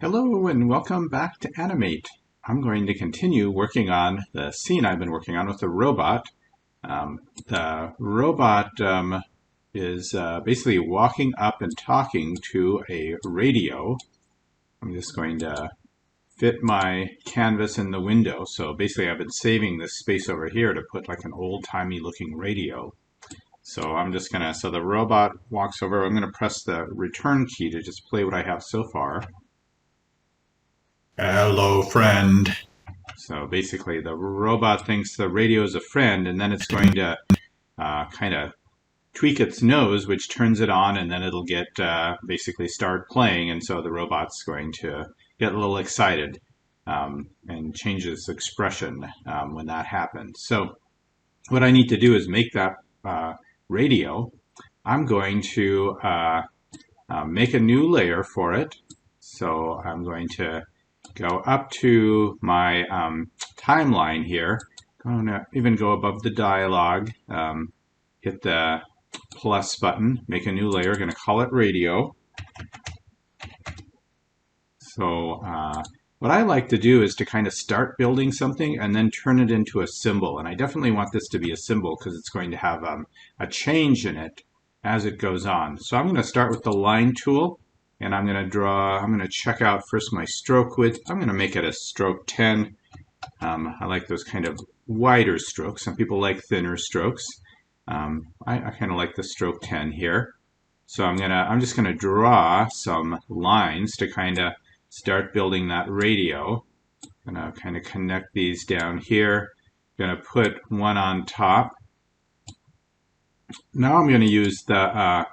Hello and welcome back to Animate. I'm going to continue working on the scene I've been working on with the robot. The robot is basically walking up and talking to a radio. I'm just going to fit my canvas in the window. So basically I've been saving this space over here to put like an old-timey looking radio. So I'm just gonna, so the robot walks over. I'm gonna press the return key to just play what I have so far. Hello, friend. So basically the robot thinks the radio is a friend, and then it's going to kind of tweak its nose, which turns it on, and then it'll get basically start playing, and so the robot's going to get a little excited and change its expression when that happens. So what I need to do is make that radio. I'm going to make a new layer for it. So I'm going to go up to my timeline here. I'm going to even go above the dialog, hit the plus button, make a new layer, going to call it radio. So what I like to do is to kind of start building something and then turn it into a symbol. And I definitely want this to be a symbol because it's going to have a change in it as it goes on. So I'm going to start with the line tool. And I'm going to check out first my stroke width. I'm going to make it a stroke 10. I like those kind of wider strokes. Some people like thinner strokes. I kind of like the stroke 10 here. So I'm just going to draw some lines to kind of start building that radio. I'm going to kind of connect these down here. I'm going to put one on top. Now I'm going to use the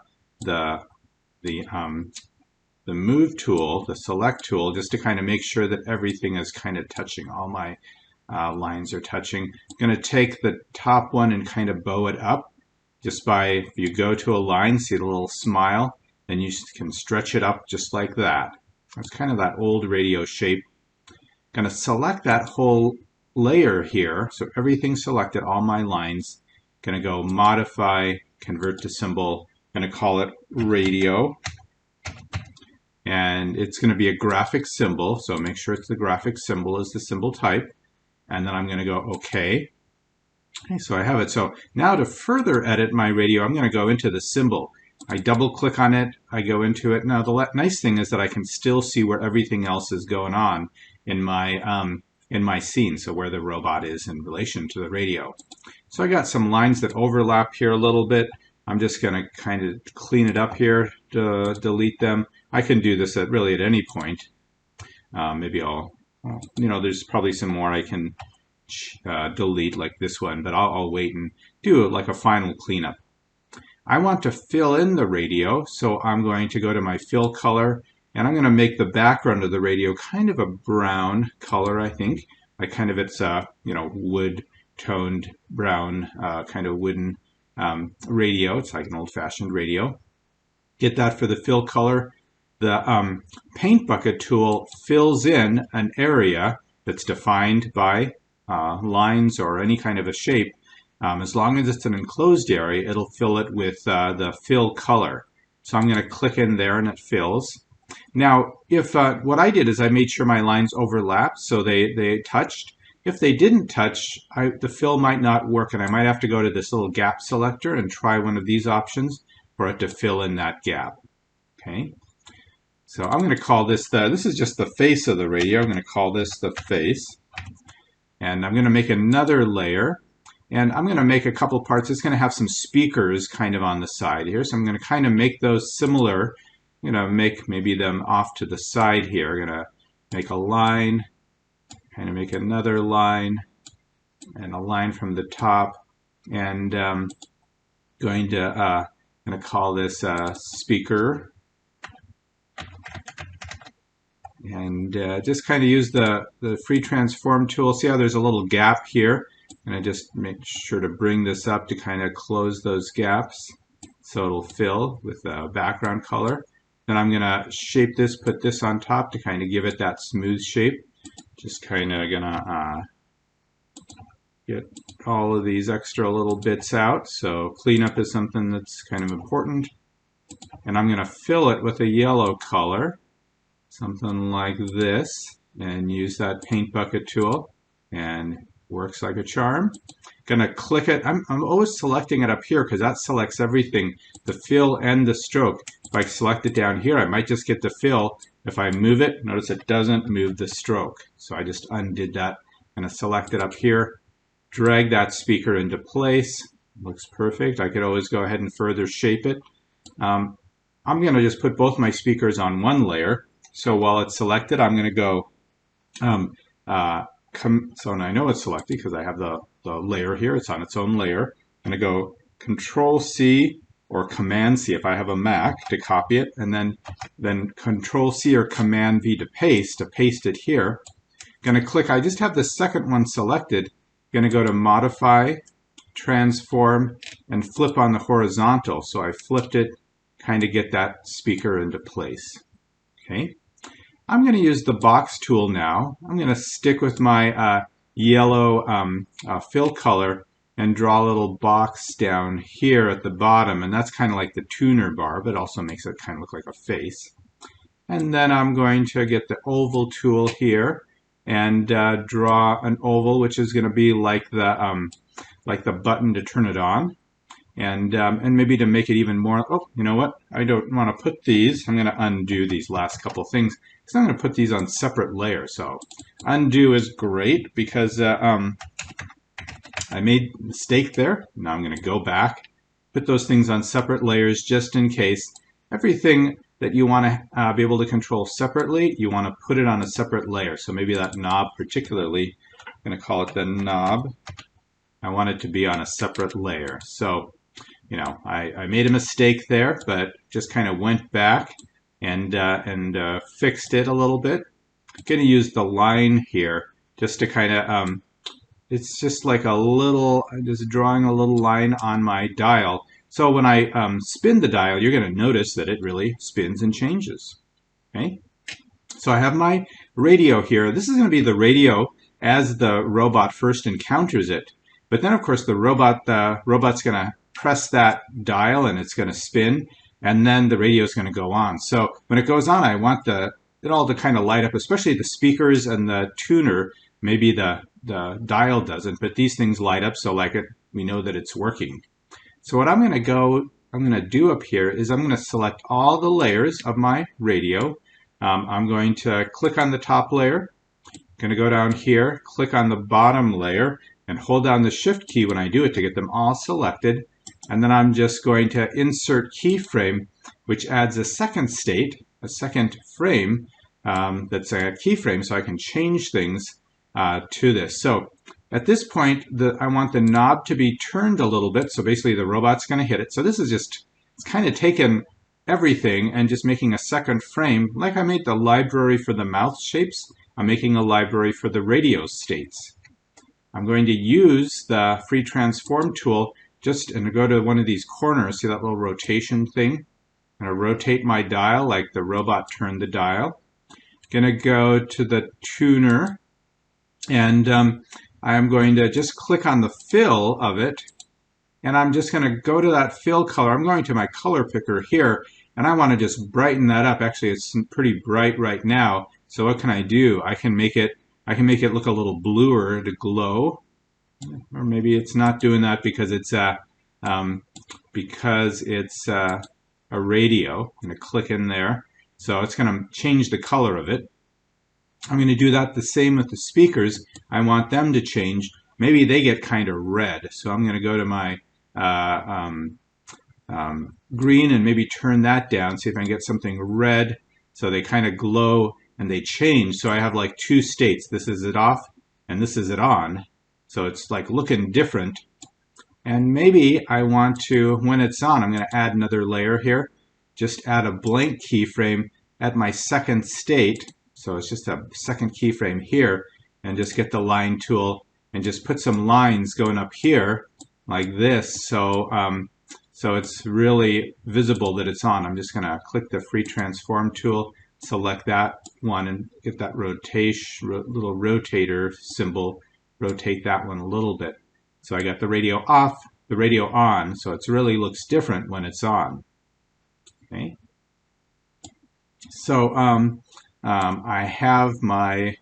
move tool, the select tool, just to kind of make sure that everything is kind of touching. All my lines are touching. I'm going to take the top one and kind of bow it up just by, if you go to a line, see the little smile, then you can stretch it up just like that. That's kind of that old radio shape. I'm going to select that whole layer here. So everything's selected, all my lines. Going to go modify, convert to symbol. Going to call it radio. And it's going to be a graphic symbol, so make sure it's the graphic symbol as the symbol type. And then I'm going to go OK. Okay, so I have it. So now to further edit my radio, I'm going to go into the symbol. I double click on it, I go into it. Now the nice thing is that I can still see where everything else is going on in my scene, so where the robot is in relation to the radio. So I got some lines that overlap here a little bit. I'm just going to kind of clean it up here to delete them. I can do this at any point. Maybe there's probably some more I can delete like this one, but I'll wait and do like a final cleanup. I want to fill in the radio, so I'm going to go to my fill color, and I'm going to make the background of the radio kind of a brown color, I think. Like kind of it's wood toned brown, kind of wooden radio. It's like an old-fashioned radio. Get that for the fill color. The paint bucket tool fills in an area that's defined by lines or any kind of a shape. As long as it's an enclosed area, it'll fill it with the fill color. So I'm going to click in there and it fills. Now, if what I did is I made sure my lines overlapped, so they touched. If they didn't touch, the fill might not work, and I might have to go to this little gap selector and try one of these options for it to fill in that gap. Okay. So I'm going to call this this is just the face of the radio. I'm going to call this the face. And I'm going to make another layer. And I'm going to make a couple parts. It's going to have some speakers kind of on the side here. So I'm going to kind of make those similar. I'm going to make maybe them off to the side here. I'm going to make a line, kind of make another line, and a line from the top. And going to call this speaker. And just kind of use the free transform tool. See how there's a little gap here? And I just make sure to bring this up to kind of close those gaps so it'll fill with the background color. Then I'm going to shape this, put this on top to kind of give it that smooth shape. Just kind of going to get all of these extra little bits out. So cleanup is something that's kind of important. And I'm going to fill it with a yellow color. something like this, and use that paint bucket tool, and works like a charm. Gonna click it. I'm always selecting it up here because that selects everything, the fill and the stroke. If I select it down here, I might just get the fill. If I move it, notice it doesn't move the stroke. So I just undid that. I'm gonna select it up here, drag that speaker into place. Looks perfect. I could always go ahead and further shape it. I'm gonna just put both my speakers on one layer. So while it's selected, I'm gonna go so I know it's selected because I have the layer here. It's on its own layer. I'm going to go Control-C or Command-C if I have a Mac to copy it, and then Control-C or Command-V to paste it here. Going to click, I just have the second one selected. Going to go to Modify, Transform, and flip on the horizontal. So I flipped it, kind of get that speaker into place. Okay. I'm going to use the box tool now. I'm going to stick with my yellow fill color and draw a little box down here at the bottom, and that's kind of like the tuner bar, but also makes it kind of look like a face. And then I'm going to get the oval tool here and draw an oval, which is going to be like the button to turn it on. And maybe to make it even more, oh, you know what? I don't want to put these. I'm going to undo these last couple things because I'm going to put these on separate layers. So undo is great because I made a mistake there. Now I'm going to go back, put those things on separate layers just in case. Everything that you want to be able to control separately, you want to put it on a separate layer. So maybe that knob particularly, I'm going to call it the knob. I want it to be on a separate layer. So you know, I made a mistake there, but just kind of went back and fixed it a little bit. I'm going to use the line here just to kind of, it's just like a little, I'm just drawing a little line on my dial. So when I spin the dial, you're going to notice that it really spins and changes. Okay? So I have my radio here. This is going to be the radio as the robot first encounters it. But then, of course, the robot's going to press that dial and it's going to spin, and then the radio is going to go on. So when it goes on, I want it all to kind of light up, especially the speakers and the tuner. Maybe the dial doesn't, but these things light up, so like we know that it's working. So what I'm going to do up here is I'm going to select all the layers of my radio. I'm going to click on the top layer. I'm going to go down here, click on the bottom layer, and hold down the Shift key when I do it to get them all selected. And then I'm just going to insert keyframe, which adds a second state, a second frame that's a keyframe, so I can change things to this. So at this point, I want the knob to be turned a little bit, so basically the robot's going to hit it. So this is just, it's kind of taken everything and just making a second frame. Like I made the library for the mouth shapes, I'm making a library for the radio states. I'm going to use the free transform tool and go to one of these corners. See that little rotation thing? I'm going to rotate my dial like the robot turned the dial. Going to go to the tuner, and I'm going to just click on the fill of it, and I'm just going to go to that fill color. I'm going to my color picker here, and I want to just brighten that up. Actually, it's pretty bright right now. So what can I do? I can make it look a little bluer to glow. Or maybe it's not doing that because it's a radio. I'm going to click in there. So it's going to change the color of it. I'm going to do that the same with the speakers. I want them to change. Maybe they get kind of red. So I'm going to go to my green and maybe turn that down. See if I can get something red. So they kind of glow and they change. So I have like two states. This is it off and this is it on. So it's like looking different. And maybe I want to, when it's on, I'm going to add another layer here. Just add a blank keyframe at my second state. So it's just a second keyframe here. And just get the line tool and just put some lines going up here like this. So it's really visible that it's on. I'm just going to click the free transform tool, select that one, and get that little rotator symbol. Rotate that one a little bit. So I got the radio off, the radio on, so it really looks different when it's on. Okay. So I have my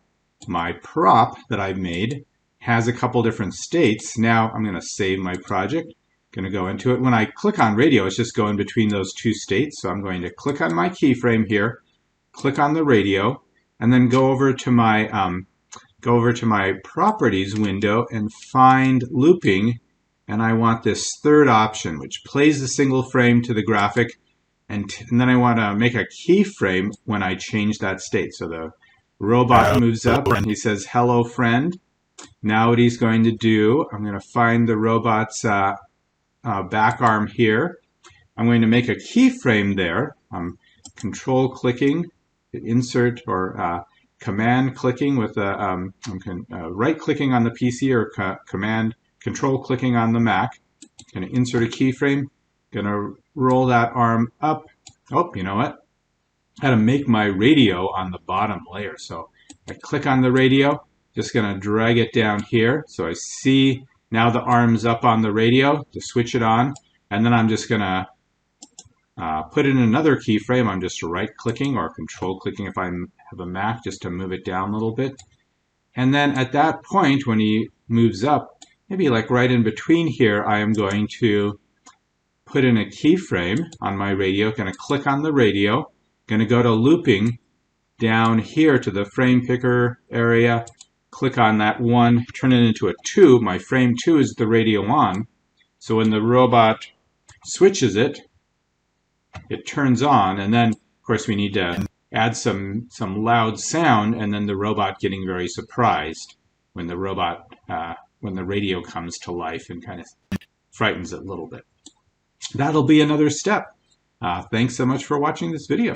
prop that I've made has a couple different states. Now I'm going to save my project. Going to go into it. When I click on radio, it's just going between those two states. So I'm going to click on my keyframe here, click on the radio, and then go over to my properties window and find looping. And I want this third option, which plays the single frame to the graphic. And then I want to make a keyframe when I change that state. So the robot moves up and he says, "Hello, friend." Now what he's going to do, I'm going to find the robot's back arm here. I'm going to make a keyframe there. I'm control clicking, insert or command clicking with I'm right clicking on the PC or command control clicking on the Mac. Going to insert a keyframe. Going to roll that arm up. Oh, you know what? I had to make my radio on the bottom layer. So I click on the radio. Just going to drag it down here. So I see now the arm's up on the radio to switch it on. And then I'm just going to put in another keyframe. I'm just right clicking or control clicking if I have a Mac just to move it down a little bit. And then at that point when he moves up, maybe like right in between here, I am going to put in a keyframe on my radio. Going to click on the radio. Going to go to looping down here to the frame picker area. Click on that one, turn it into a 2. My frame 2 is the radio on. So when the robot switches it, it turns on. And then, of course, we need to add some loud sound, and then the robot getting very surprised when the radio comes to life and kind of frightens it a little bit. That'll be another step. Thanks so much for watching this video.